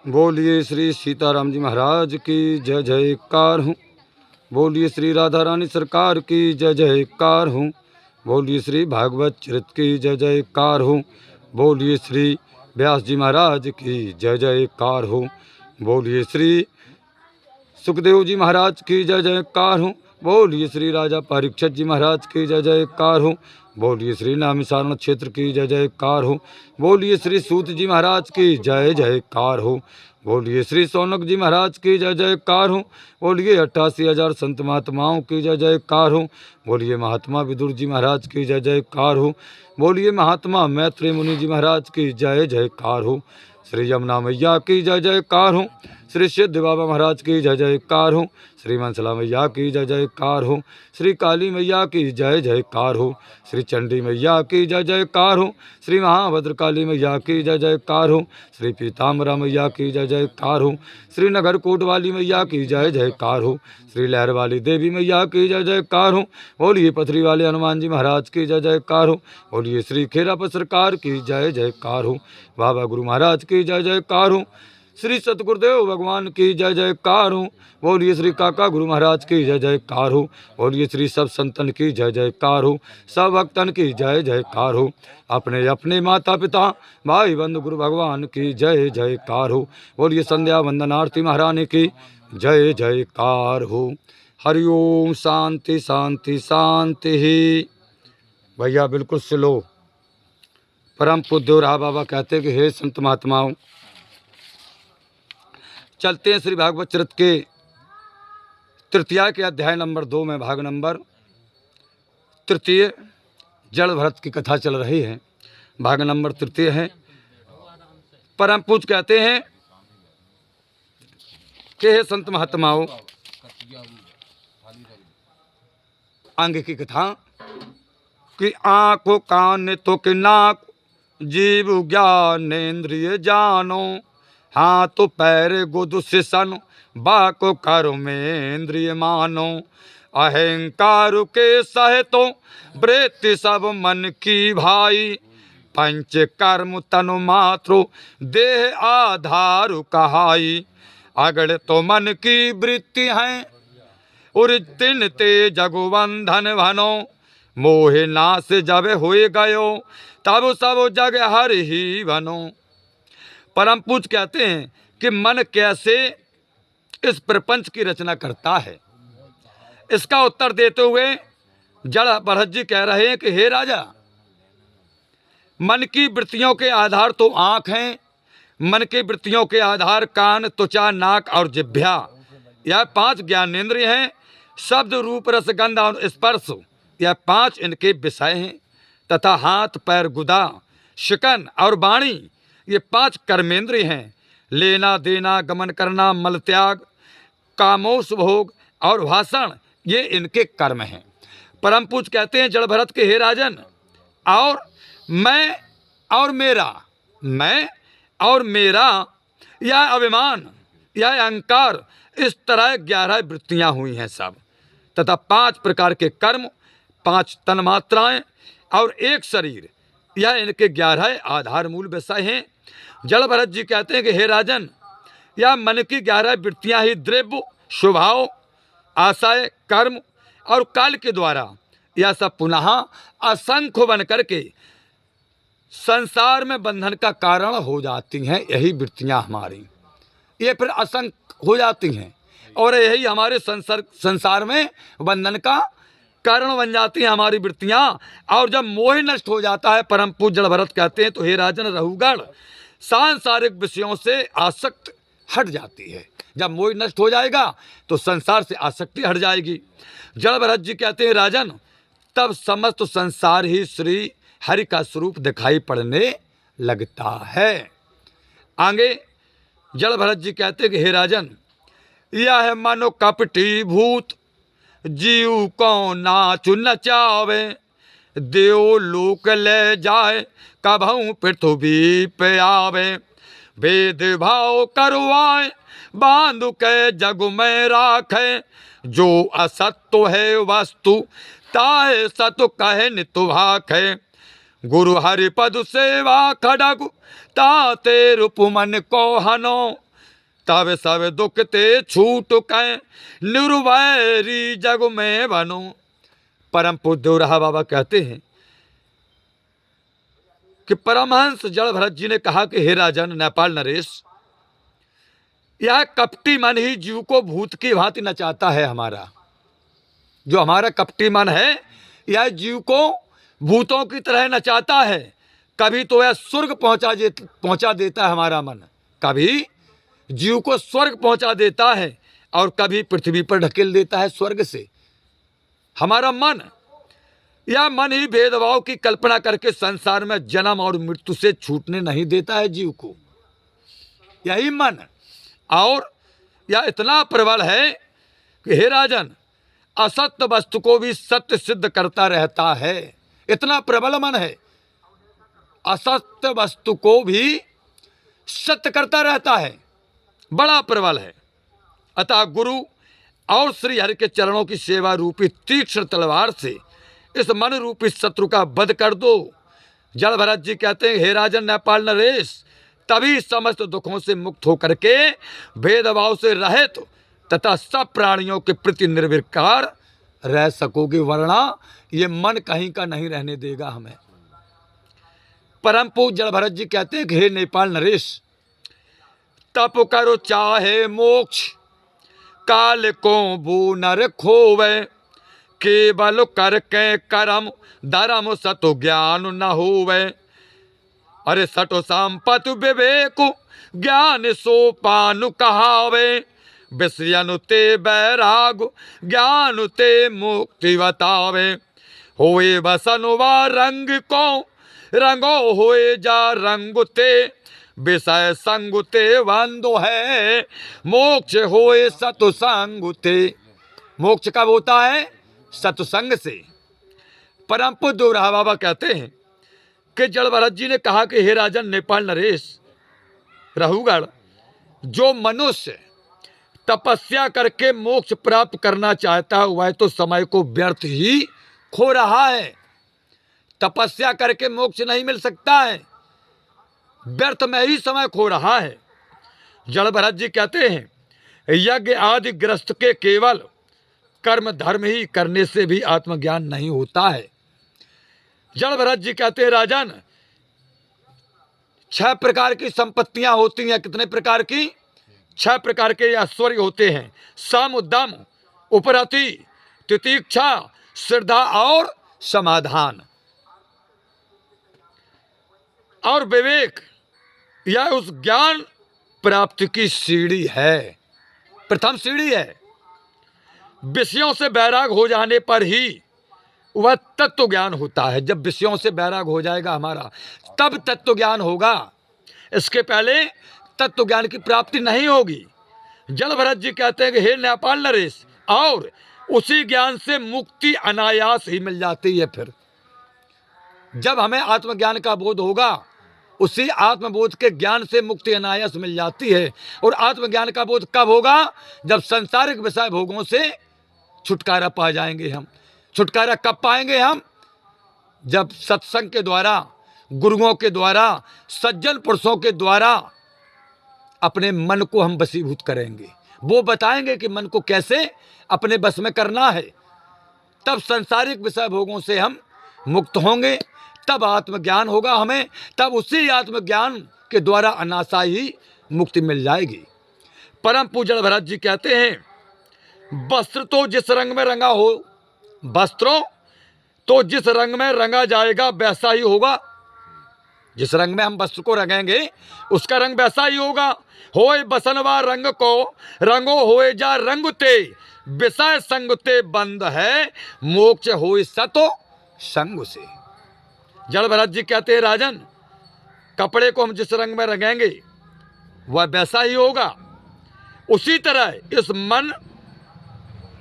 बोलिए श्री सीताराम जी महाराज की जय जयकार हूँ। बोलिए श्री राधा रानी सरकार की जय जयकार हूँ। बोलिए श्री भागवत चरित की जय जयकार हूँ। बोलिए श्री व्यास जी महाराज की जय जयकार हूँ। बोलिए श्री सुखदेव जी महाराज की जय जयकार हूँ। बोलिए श्री राजा परीक्षित जी महाराज की जय जयकार हूँ। बोलिए श्री नामिसारण क्षेत्र की जय जयकार हो। बोलिए श्री सूत जी महाराज की जय जयकार हो। बोलिए श्री सौनक जी महाराज की जय जयकार हो। बोलिए 88,000 संत महात्माओं की जय जयकार हो। बोलिए महात्मा विदुर जी महाराज की जय जयकार हो। बोलिए महात्मा मैत्री मुनि जी महाराज की जय जयकार हो। श्री यमुना मैया की जय जयकार हो। श्री सिद्ध बाबा महाराज की जय जयकार हो। श्री मनसला मैया की जय जयकार हो। श्री काली मैया की जय जयकार हो। श्री चंडी मैया की जय जयकार हो। श्री महाभद्र काली मैया की जय जयकार हो। श्री पीताम्बरा मैया की जय जयकार हो। श्री नगर कोट वाली मैया की जय जयकार हो। श्री लहर वाली देवी मैया की जय जयकार हो। बोलिए पथरी वाले हनुमान जी महाराज की जय जयकार हो। बोलिए श्री खेरापत सरकार की जय जयकार हो। बाबा गुरु महाराज की जय जयकार हो। श्री सतगुरुदेव भगवान की जय जयकार हो। बोलिए श्री काका गुरु महाराज की जय जयकार हो। बोलिए श्री सब संतन की जय जयकार हो। सब भक्तन की जय जयकार हो। अपने अपने माता पिता भाई बंधु गुरु भगवान की जय जयकार हो। बोलिए संध्या वंदन आरती महारानी की जय जयकार हो। हरिओम शांति शांति शांति ही। भैया बिल्कुल स्लो। परम पूज्य राहा बाबा कहते कि हे संत महात्माओं, चलते हैं श्री भागवत चरित के तृतीया के अध्याय नंबर 2 में भाग नंबर तृतीय जड़ भरत की कथा चल रही है। भाग नंबर तृतीय है। परम पूज कहते हैं कि हे संत महात्माओं, आगे की कथा कि आँखों कान तो कि नाक जीव ज्ञान इंद्रिय जानो, हाथ पैर गुद सन बाको करो में इंद्रिय मानो, अहंकार के सहितो वृत्ति सब मन की भाई, पंच कर्म तनु मात्रो देह आधार कहाई, अगड़ तो मन की वृत्ति है उर दिन ते जगु बंधन भनो, मोहे नाश जब हुए गयो तब सब जग हर ही बनो। परम पूज कहते हैं कि मन कैसे इस प्रपंच की रचना करता है। इसका उत्तर देते हुए जड़ भरत जी कह रहे हैं कि हे राजा, मन की वृत्तियों के आधार तो आँख हैं, मन की वृत्तियों के आधार कान, त्वचा, नाक और जिह्वा, यह 5 ज्ञानेंद्रिय हैं। शब्द रूप रस गंध और स्पर्श, यह 5 इनके विषय हैं। तथा हाथ पैर गुदा शिकन और वाणी, ये 5 कर्मेंद्रिय हैं। लेना देना गमन करना मल त्याग कामोश भोग और भाषण, ये इनके कर्म हैं। परम पूज कहते हैं जड़ भरत के हे राजन, और मैं और मेरा, मैं और मेरा यह अभिमान, यह अहंकार, इस तरह 11 वृत्तियां हुई हैं सब। तथा 5 प्रकार के कर्म, 5 तन्मात्राएं और 1 शरीर, यह इनके 11 आधार मूल विषय हैं। जड़ भरत जी कहते हैं कि हे राजन, यह मन की 11 वृत्तियां ही द्रव्य, स्वभाव, आशय, कर्म और काल के द्वारा यह सब पुनः असंख्य बन करके संसार में बंधन का कारण हो जाती हैं। यही वृत्तियां हमारी, ये फिर असंख्य हो जाती हैं और यही हमारे संसार में बंधन का कारण बन जाती हैं हमारी वृत्तियां। और जब मोह नष्ट हो जाता है, परम पूज्य जड़ भरत कहते हैं, तो हे राजन रहुगण, सांसारिक विषयों से आसक्त हट जाती है। जब मोह नष्ट हो जाएगा तो संसार से आसक्ति हट जाएगी। जड़ भरत जी कहते हैं राजन, तब समस्त संसार ही श्री हरि का स्वरूप दिखाई पड़ने लगता है। आगे जड़ भरत जी कहते हैं कि हे राजन, यह मनो कपटी भूत जीव को नाचु नचावे, देव लोक ले जाए कभू पृथ्वी पे आवे, भेद भाव करवाए बांध के जग में राखे, जो असत्य है वस्तु ताहे सत कहे नित भाखे, गुरु हरि पद सेवा खड़ग ताते रूप मन को हनो, तब सब दुख ते छूट कै निर्वैरी जग में बनो। परम पूज्य देवराहा बाबा कहते हैं कि परमहंस जड़ भरत जी ने कहा कि हे राजन नेपाल नरेश, यह कपटी मन ही जीव को भूत की भांति नचाता है। हमारा जो हमारा कपटी मन है यह जीव को भूतों की तरह नचाता है। कभी तो यह स्वर्ग पहुंचा देता है हमारा मन, कभी जीव को स्वर्ग पहुंचा देता है और कभी पृथ्वी पर ढकेल देता है स्वर्ग से। हमारा मन, यह मन ही भेदभाव की कल्पना करके संसार में जन्म और मृत्यु से छूटने नहीं देता है जीव को। यही मन, और यह इतना प्रबल है कि हे राजन, असत्य वस्तु को भी सत्य सिद्ध करता रहता है। इतना प्रबल मन है, असत्य वस्तु को भी सत्य करता रहता है, बड़ा प्रबल है। अतः गुरु और श्री हरि के चरणों की सेवा रूपी तीक्ष्ण तलवार से इस मन रूपी शत्रु का वध कर दो। जड़ भरत जी कहते हैं, हे राजन नेपाल नरेश, तभी समस्त दुखों से मुक्त होकर के भेदभाव से रहित तथा सब प्राणियों के प्रति निर्विकार रह सकोगे, वरना ये मन कहीं का नहीं रहने देगा हमें। परम पूज्य जड़ भरत जी कहते हैं कि हे नेपाल नरेश, तप करो चाहे मोक्ष, काल को बो नर खोवे, केवल कर के करम धर्म सतु ज्ञान न होवे। अरे सटो संपत विवेक ज्ञान सोपानु कहावे, विषयनु ते बैराग ज्ञान ते मुक्ति बतावे। होए बसनुवा रंग को रंगो होए जा रंग ते, विषय संग ते बंधु है मोक्ष होए सतुसंग ते। मोक्ष कब होता है? सत्संग से। परम पूज्य देवराहा बाबा कहते हैं कि जड़ भरत जी ने कहा कि हे राजन नेपाल नरेश, रहुगढ़, जो मनुष्य तपस्या करके मोक्ष प्राप्त करना चाहता है वह तो समय को व्यर्थ ही खो रहा है। तपस्या करके मोक्ष नहीं मिल सकता है, व्यर्थ में ही समय खो रहा है। जड़ भरत जी कहते हैं, यज्ञ आदि ग्रस्त के केवल कर्म धर्म ही करने से भी आत्मज्ञान नहीं होता है। जड़ भरत जी कहते हैं, राजन, 6 प्रकार की संपत्तियां होती हैं। कितने प्रकार की? 6 प्रकार के ऐश्वर्य होते हैं। सम, दम, उपरति, तितिक्षा, श्रद्धा और समाधान और विवेक। यह उस ज्ञान प्राप्ति की सीढ़ी है, प्रथम सीढ़ी है। विषयों से बैराग हो जाने पर ही वह तत्व ज्ञान होता है। जब विषयों से बैराग हो जाएगा हमारा, तब तत्व ज्ञान होगा। इसके पहले तत्व ज्ञान की प्राप्ति नहीं होगी। जड़ भरत जी कहते हैं कि हे नेपाल नरेश, और उसी ज्ञान से मुक्ति अनायास ही मिल जाती है। फिर जब हमें आत्मज्ञान का बोध होगा, उसी आत्मबोध के ज्ञान से मुक्ति अनायास मिल जाती है। और आत्मज्ञान का बोध कब होगा? जब संसारिक विषय भोगों से छुटकारा पा जाएंगे हम। छुटकारा कब पाएंगे हम? जब सत्संग के द्वारा, गुरुओं के द्वारा, सज्जन पुरुषों के द्वारा अपने मन को हम वशीभूत करेंगे। वो बताएंगे कि मन को कैसे अपने बस में करना है। तब संसारिक विषय भोगों से हम मुक्त होंगे, तब आत्मज्ञान होगा हमें। तब उसी आत्मज्ञान के द्वारा अनासा ही मुक्ति मिल जाएगी। परम पूज्य भरत जी कहते हैं, वस्त्र तो जिस रंग में रंगा हो, वस्त्रों तो जिस रंग में रंगा जाएगा वैसा ही होगा। जिस रंग में हम वस्त्र को रंगेंगे उसका रंग वैसा ही होगा। होए बसनवा रंग को रंगो होए जा रंग ते, विषय संग ते बंद है मोक्ष होए सतो संग से। जड़ भरत जी कहते हैं, राजन, कपड़े को हम जिस रंग में रंगेंगे वह वैसा ही होगा। उसी तरह इस मन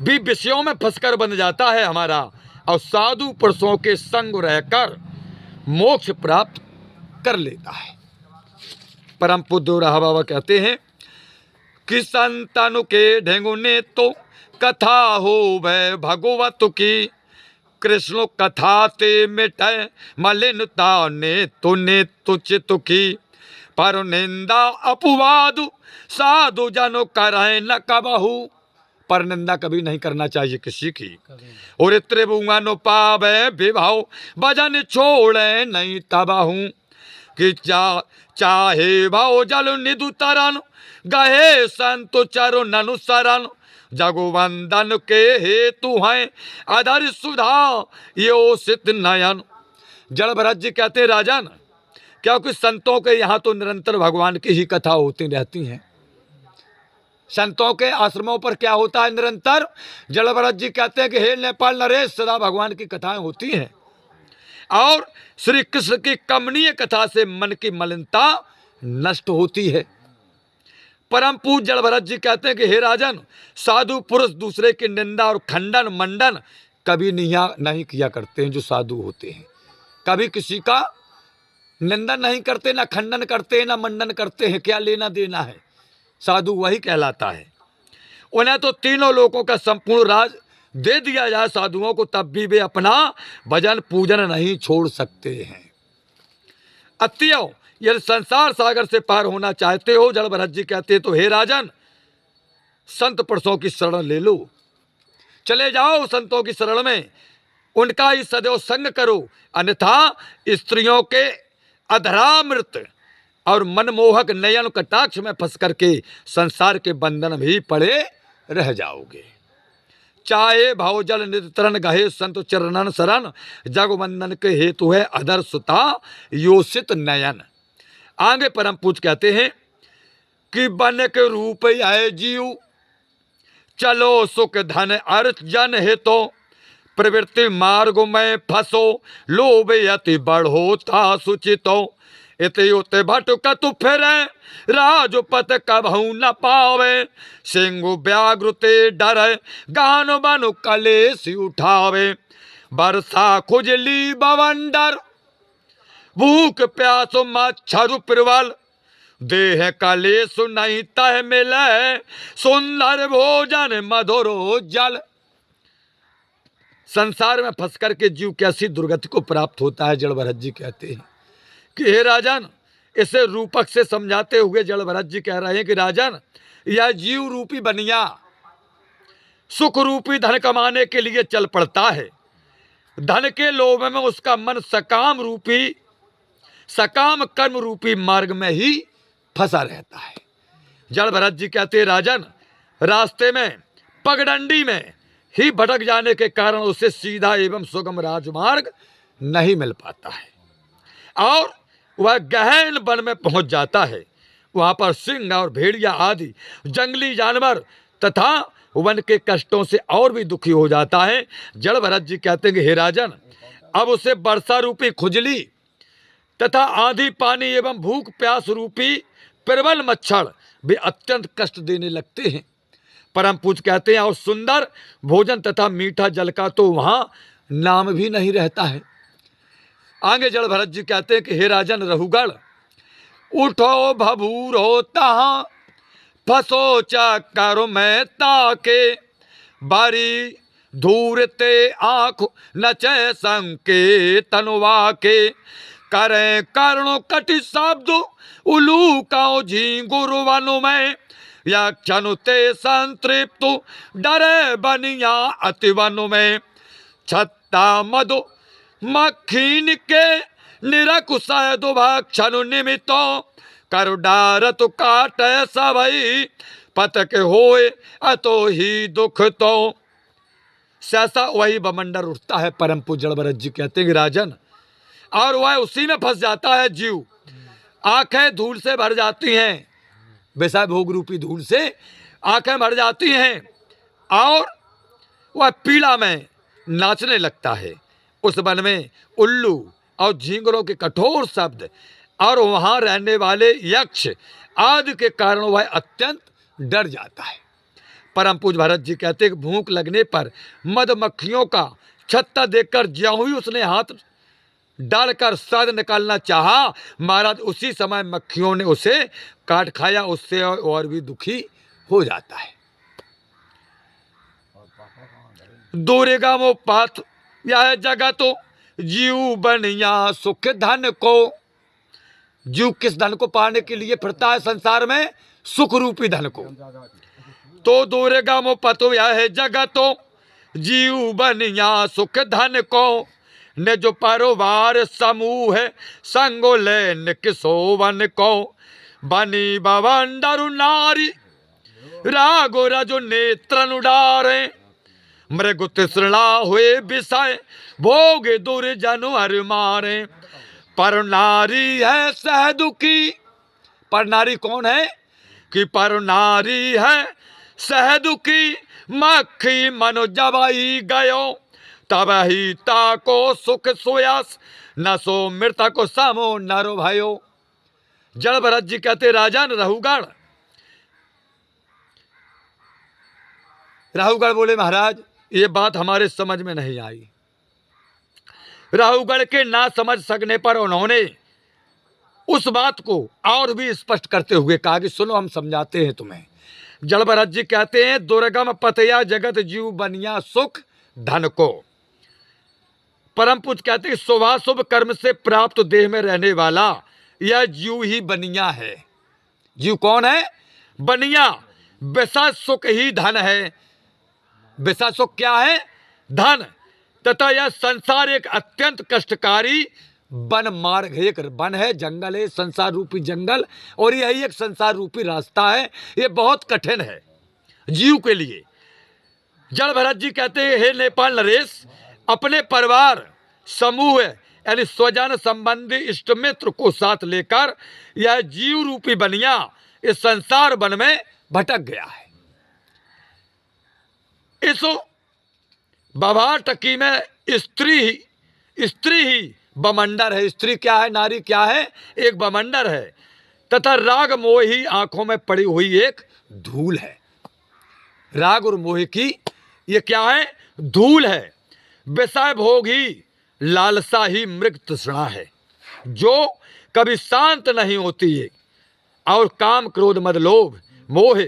भी विषयों में फंसकर बन जाता है हमारा, और साधु पुरुषों के संग रहकर मोक्ष प्राप्त कर लेता है। परम पूज्य देवराहा बाबा कहते हैं कि संतनु के ढेंगुने तो कथा हो वह भगवत की, कृष्ण कथा ते मिटे मलिनता ने तुने तुचित की। पर निंदा अपवाद साधु जन करे न कबहू। पर निंदा कभी नहीं करना चाहिए किसी की। और त्रिभुवन पावे विभाव भजन छोड़े नहीं तबाहू। कि चाहे भाव जल निधु तरन गहे संत चरण अनुसरण। जगुवंदन के हेतु हैं अधर सुधा योषित नयन। जड़ भरत जी कहते हैं राजन, क्योंकि संतों के यहाँ तो निरंतर भगवान की ही कथा होती रहती हैं। संतों के आश्रमों पर क्या होता है निरंतर? जड़ भरत जी कहते हैं कि हे नेपाल नरेश, सदा भगवान की कथाएं होती हैं और श्री कृष्ण की कमनीय कथा से मन की मलिनता नष्ट होती है। परम पूज्य जड़ भरत जी कहते हैं कि हे राजन, साधु पुरुष दूसरे की निंदा और खंडन मंडन कभी नहीं किया करते हैं। जो साधु होते हैं कभी किसी का निंदन नहीं करते, ना खंडन करते, ना मंडन करते हैं। क्या लेना देना है? साधु वही कहलाता है। उन्हें तो तीनों लोगों का संपूर्ण राज दे दिया जाए साधुओं को, तब भी वे अपना भजन पूजन नहीं छोड़ सकते हैं। अत्यव यदि संसार सागर से पार होना चाहते हो, जड़ भरत जी कहते तो हे राजन, संत पुरुषों की शरण ले लो, चले जाओ संतों की शरण में, उनका ही सदैव संग करो, अन्यथा स्त्रियों के अधरामृत और मनमोहक नयन कटाक्ष में फंस करके संसार के बंधन में ही पड़े रह जाओगे। चाहे भावजल नितरण गहे संत चरणन शरण। जगवंदन के हेतु है अधर सुता योषित नयन। आगे परम पूज कहते हैं कि बन के रूप आए जीव चलो सुख धन अर्थ जन हेतु। प्रवृत्ति मार्ग में फंसो लोभ अति बढ़ोता सुचितो। इति उत भटकतु फिरे राजपत कभू न पावे। सिंह व्याघ्रते डरे गान बनु कलेश उठावे। वर्षा खुजली बवंडर भूख प्यास मच्छर प्रबल। देह कलेश नहीं तह मिले सुंदर भोजन मधुरो जल। संसार में फंस करके जीव कैसी दुर्गति को प्राप्त होता है। जड़ भरत जी कहते हैं कि हे राजन, इसे रूपक से समझाते हुए जड़ भरत जी कह रहे हैं कि राजन, यह जीव रूपी बनिया सुख रूपी धन कमाने के लिए चल पड़ता है। धन के लोभ में उसका मन सकाम कर्म रूपी मार्ग में ही फंसा रहता है। जड़ भरत जी कहते हैं राजन, रास्ते में पगडंडी में ही भटक जाने के कारण उसे सीधा एवं सुगम राजमार्ग नहीं मिल पाता है और वह गहन वन में पहुंच जाता है। वहां पर सिंह और भेड़िया आदि जंगली जानवर तथा वन के कष्टों से और भी दुखी हो जाता है। जड़ भरत जी कहते हैं कि हे राजन, अब उसे वर्षा रूपी खुजली तथा आंधी पानी एवं भूख प्यास रूपी प्रबल मच्छर भी अत्यंत कष्ट देने लगते हैं। परम पूज कहते हैं और सुंदर भोजन तथा मीठा जल का तो वहां नाम भी नहीं रहता है। आगे जड़ भरत जी कहते हैं कि हे राजन रहुगढ़, उठो भभूरो तहां फसो चक्कर में ताके। बारी धूरते आंख नचे संके तनुवा के। करे कर्णो कटि शब्द उलू काओ झींगुर वनु में। या क्षनुते संतृप्त डरे बनिया अति वनु में। छत्ता मधु मक्खीन के निरकुशय दुभक्षनु निमित्तो। कर डारत काटे सबई पतक होए अतो ही दुख तो। सहसा वही बमंडर उठता है। परम पूज्य जड़ भरत जी कहते हैं राजन, और वह उसी में फंस जाता है जीव। आंखें धूल से भर जाती हैं, वैसा भोग रूपी धूल से आंखें भर जाती हैं और वह पीड़ा में नाचने लगता है। उस वन में उल्लू और झींगरों के कठोर शब्द और वहां रहने वाले यक्ष आदि के कारण वह अत्यंत डर जाता है। परम पूज्य भरत जी कहते हैं कि भूख लगने पर मधुमक्खियों का छत्ता देखकर ज्यों ही उसने हाथ डालकर शहद निकालना चाहा, महाराज उसी समय मक्खियों ने उसे काट खाया। उससे और भी दुखी हो जाता है। दूरेगा वो पाथ यह जगह तो जीव बनिया सुख धन को। जीव किस धन को पाने के लिए फिरता है संसार में? सुख रूपी धन को। तो दूरेगा मो पतो यह है जगतो, जीव बनिया सुख धन को। ने जो परिवार समूह है, संगो लेन किसो वन को। बनी बवंडरु नारी, रागो रजो नेत्रन उडारे। मृगु तृष्णा हुए विषय, भोगे दुर्जन हर मारे। पर नारी है सहदुखी। पर नारी कौन है? कि पर नारी है सहदुखी, मक्खी मनो जबाई गयो। तब ही ताको सुख सोयस, न सो मृतक समो नरो भयो। जड़ भरत जी कहते राजन रहुगण। राहुगढ़ बोले महाराज ये बात हमारे समझ में नहीं आई। राहुगढ़ के ना समझ सकने पर उन्होंने उस बात को और भी स्पष्ट करते हुए कहा कि सुनो हम समझाते हैं तुम्हें। जड़ भरत जी कहते हैं दुर्गम पतया जगत जीव बनिया सुख धन को। परम पूज्य कहते हैं शुभाशुभ कर्म से प्राप्त देह में रहने वाला यह जीव ही बनिया है। जीव कौन है? बनिया। वैसा सुख ही धन है। वैसा सुख क्या है? धन। तथा यह संसार एक अत्यंत कष्टकारी वन मार्ग है। एक वन है, जंगल है, संसार रूपी जंगल, और यही एक संसार रूपी रास्ता है। ये बहुत कठिन है जीव के लिए। जड़ भरत जी कहते हैं हे नेपाल नरेश, अपने परिवार समूह यानी स्वजन संबंधी इष्ट मित्र को साथ लेकर यह जीव रूपी बनिया इस संसार वन में भटक गया है। इस बवाटकी में स्त्री ही बमंडर है। स्त्री क्या है? नारी क्या है? एक बमंडर है। तथा राग मोह ही आंखों में पड़ी हुई एक धूल है। राग और मोह की ये क्या है? धूल है। विषय भोग ही लालसा ही मृग तृष्णा है, जो कभी शांत नहीं होती है। और काम क्रोध मद लोभ मोह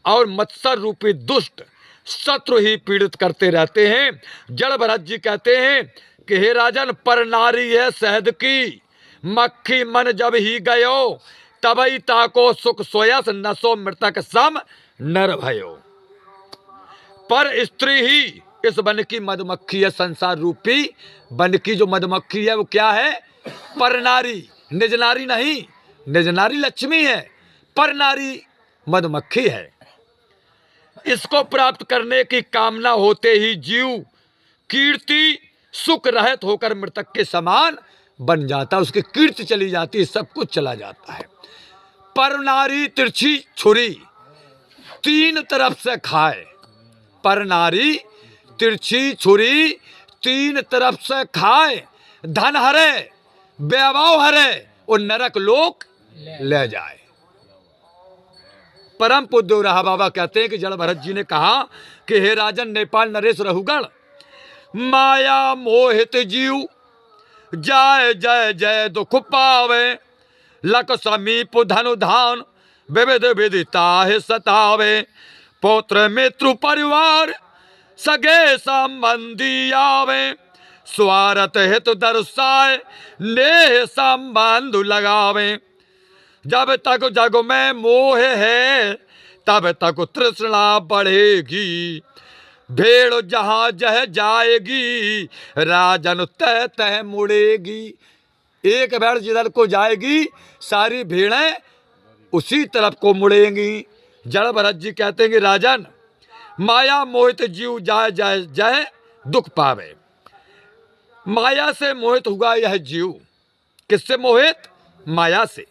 और मत्सर रूपी दुष्ट शत्रु ही पीड़ित करते रहते हैं। जड़ भरत जी कहते हैं कि हे राजन, पर नारी है शहद की, मक्खी मन जब ही गयो। तबई ताको सुख सोयस, नसो मृतक सम नर भयो। पर स्त्री ही इस वन की मधुमक्खी है। संसार रूपी वन की जो मधुमक्खी है वो क्या है? पर नारी। निज नारी नहीं, निज नारी लक्ष्मी है, पर नारी मधुमक्खी है। इसको प्राप्त करने की कामना होते ही जीव कीर्ति सुख रहित होकर मृतक के समान बन जाता है। उसकी कीर्ति चली जाती है, सब कुछ चला जाता है। पर नारी तिरछी छुरी तीन तरफ से खाए। पर नारी तिरछी छुरी तीन तरफ से खाए। धन हरे, वैभव हरे और नरक लोक ले जाए। परम पूज्य रहा बाबा कहते हैं कि जड़ भरत जी ने कहा कि हे राजन नेपाल नरेश रहुगण, माया मोहित जीव जाय जय जय दुख पावे। लक समीप धनु धान विविध विदिता है सतावे। पौत्र मित्र परिवार सगे संबंधी आवे। स्वार्थ हित दर्शाए नेह संबंध लगावे। जब तक जग में मोह है तब तक तृष्णा बढ़ेगी। भेड़ जहां जह जाएगी राजन तह तह मुड़ेगी। एक भेड़ जिधर को जाएगी सारी भेड़ें उसी तरफ को मुड़ेंगी। जड़ भरत जी कहते हैं कि राजन, माया मोहित जीव जाय जाय जय दुख पावे। माया से मोहित हुआ यह जीव। किससे मोहित? माया से।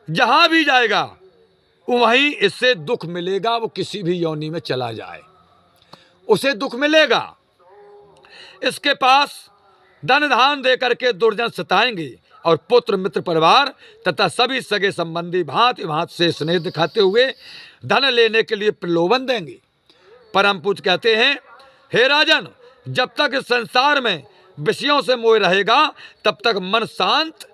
जहां भी जाएगा वहीं इससे दुख मिलेगा। वो किसी भी योनि में चला जाए उसे दुख मिलेगा। इसके पास धन धान दे करके दुर्जन सताएंगे और पुत्र मित्र परिवार तथा सभी सगे संबंधी भांति भांति से स्नेह दिखाते हुए धन लेने के लिए प्रलोभन देंगे। परम पूज्य कहते हैं हे राजन, जब तक इस संसार में विषयों से मोह रहेगा तब तक मन शांत